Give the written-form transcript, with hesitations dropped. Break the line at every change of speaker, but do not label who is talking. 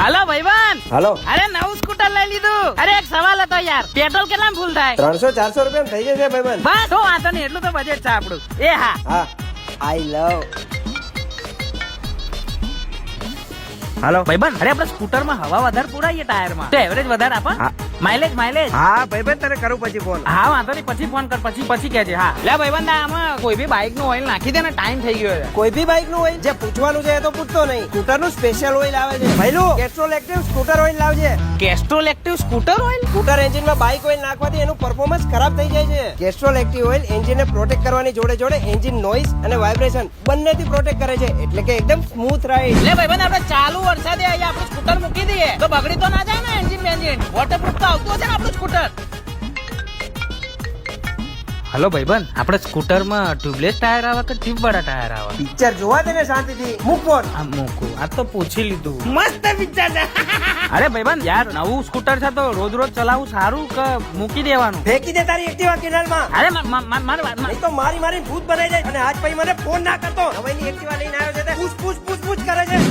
હાલો ભાઈબંધ.
હાલો.
અરે નવું સ્કૂટર લઈ લીધું. અરે એક સવાલ હતો યાર, પેટ્રોલ કેટલા ફૂલ થાય?
300-400 રૂપિયા થઈ જશે ભાઈબંધ.
બસ તો વાંધો નહીં, એટલું તો બજેટ છે આપણું. એ હા
હા, આઈ લવ. હાલો
ભાઈબંધ, અરે આપણે સ્કૂટરમાં હવા વધારે પુરાઈએ ટાયરમાં, તો એવરેજ વધારે આપે.
હા.
માઇલેજ
હા ભાઈબંધ, તને કરું પછી ફોન.
હા વાંધો નહીં, પછી ફોન કર, પછી કહેજે. હા લે ભાઈબંધ, આમાં કોઈ બી બાઇક નું ઓઇલ નાખી દે ને, ટાઈમ થઈ ગયો છે.
કોઈ બી બાઇક નું ઓઇલ જે પૂછવાનું છે એ તો પૂછતો નહીં. સ્કૂટર નું સ્પેશિયલ ઓઇલ આવે છે ભાઈલું. કેસ્ટ્રોલ એક્ટિવ સ્કૂટર ઓઇલ લાવજે.
Castrol active scooter oil.
Scooter engine માં બાઇક ઓઇલ નાખવાથી એનું પરફોર્મન્સ ખરાબ થઈ જાય છે. કેસ્ટ્રોલ એક્ટિવ ઓઇલ એન્જિન ને પ્રોટેક્ટ કરવાની જોડે જોડે એન્જિન નોઇઝ અને વાઇબ્રેશન બંનેથી પ્રોટેક્ટ કરે છે, એટલે કે એકદમ સ્મૂથ રાઈડ.
લે ભાઈબંધ, આપણે ચાલુ વરસાદે અહીંયા આપણું સ્કૂટર મૂકી દઈએ તો બગડી તો ના જાય ને એન્જિન વોટરપ્રૂફ તો આવતું હશે ને આપણું સ્કૂટર. હલો ભાઈબંધ, આપણે સ્કૂટરમાં ટ્યુબલેસ ટાયર આવે કે ટ્યુબ વાળા ટાયર આવે?
પિક્ચર જોવા દે ને શાંતિથી. મૂક ફોન.
આ મૂકું, આ તો પૂછી લીધું. મસ્ત પિક્ચર છે. અરે ભાઈબંધ યાર, નવું સ્કૂટર છે તો રોજ રોજ ચલાવવું સારું કે મૂકી દેવાનું?
ફેંકી દે તારી એક્ટિવા કેનાલમાં.
અરે
નહીં તો મારી ભૂત બનાઈ જાય. અને આજ પછી મને ફોન ના કરતો. હવેની એક્ટિવા લઈને આવ્યો છે તે પૂછ કરે છે.